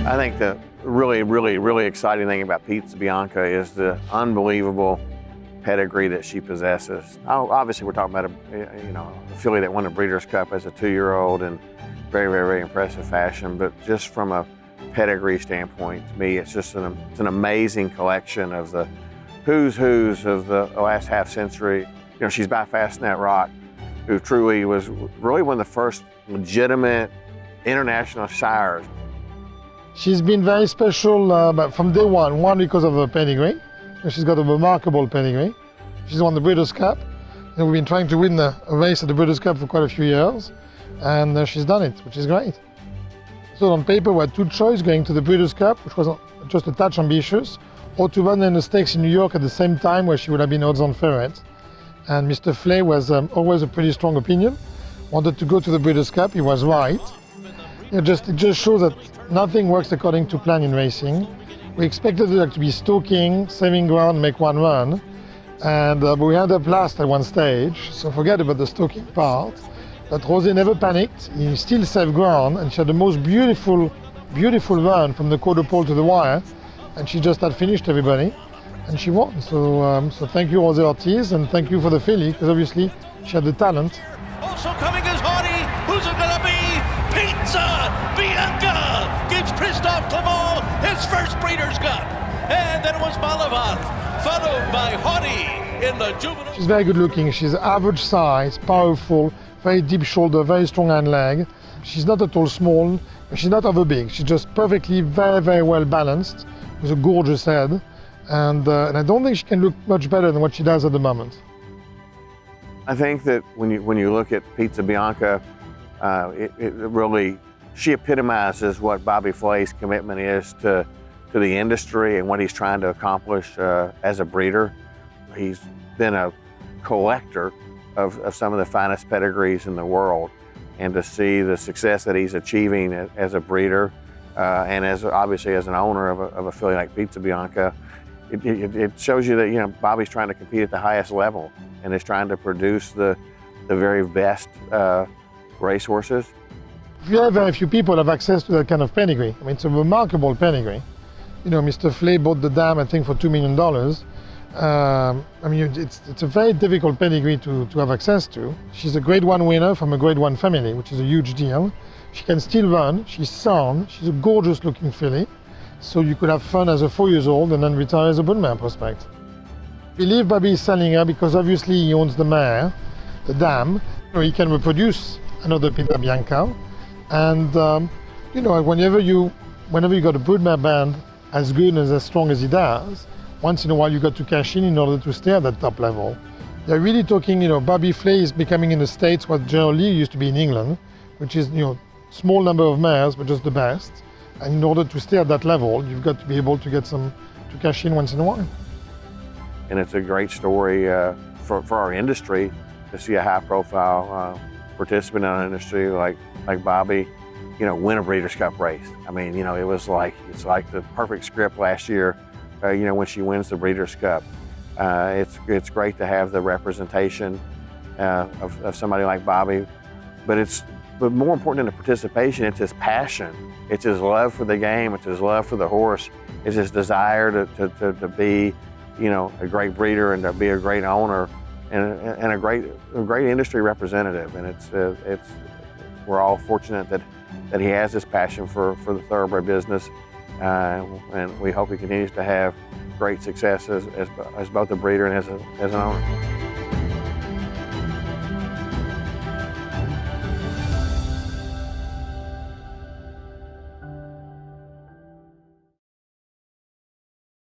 I think the really exciting thing about Pizza Bianca is the unbelievable pedigree that she possesses. Obviously, we're talking about a filly that won the Breeders' Cup as a 2-year-old in very impressive fashion. But just from a pedigree standpoint, to me, it's just it's an amazing collection of the who's of the last half century. She's by Fastnet Rock, who truly was really one of the first legitimate international sires. She's been very special from day one. One, because of her pedigree. She's got a remarkable pedigree. She's won the Breeders' Cup. We've been trying to win a race at the Breeders' Cup for quite a few years, and she's done it, which is great. So on paper, we had two choices: going to the Breeders' Cup, which was just a touch ambitious, or to run in the stakes in New York at the same time, where she would have been odds-on favorite. And Mr. Flay was always a pretty strong opinion. Wanted to go to the Breeders' Cup. He was right. It just shows that nothing works according to plan in racing. We expected her to be stalking, saving ground, make one run, and but we ended up last at one stage, so forget about the stalking part. But Rosé never panicked. He still saved ground, and she had the most beautiful run from the quarter pole to the wire, and she just had finished everybody, and she won. So thank you, Rosé Ortiz, and thank you for the filly, because obviously she had the talent. Also coming is Hardy. Who's it gonna be? Pizza Bianca gives Christophe Clement his first Breeders' Cup. And then it was Malavath, followed by Hardy in the juvenile. She's very good looking. She's average size, powerful, very deep shoulder, very strong hind leg. She's not at all small, but she's not over big. She's just perfectly, very well balanced, with a gorgeous head. And I don't think she can look much better than what she does at the moment. I think that when you look at Pizza Bianca, she epitomizes what Bobby Flay's commitment is to the industry and what he's trying to accomplish as a breeder. He's been a collector of some of the finest pedigrees in the world, and to see the success that he's achieving as a breeder and obviously as an owner of a filly like Pizza Bianca, it shows you that Bobby's trying to compete at the highest level and is trying to produce the very best racehorses. Very few people have access to that kind of pedigree. I mean, it's a remarkable pedigree. Mr. Flay bought the dam, I think, for $2 million. I mean, it's a very difficult pedigree to have access to. She's a Grade 1 winner from a Grade 1 family, which is a huge deal. She can still run. She's sound. She's a gorgeous-looking filly. So you could have fun as a 4-year-old and then retire as a Broodmare prospect. I believe Bobby is selling her because obviously he owns the mare, the dam. He can reproduce another Pizza Bianca. And whenever you got a Broodmare band as good and as strong as he does, once in a while you got to cash in order to stay at that top level. They're really talking, Bobby Flay is becoming in the States what General Lee used to be in England, which is, small number of mares, but just the best. And in order to stay at that level, you've got to be able to get to cash in once in a while. And it's a great story for our industry to see a high-profile participant in our industry like Bobby, win a Breeders' Cup race. I mean, it's like the perfect script last year, when she wins the Breeders' Cup. It's great to have the representation of somebody like Bobby, but more important than the participation, it's his passion. It's his love for the game. It's his love for the horse. It's his desire to be, a great breeder and to be a great owner and a great industry representative. And we're all fortunate that he has this passion for the thoroughbred business, and we hope he continues to have great success as both a breeder and as an owner.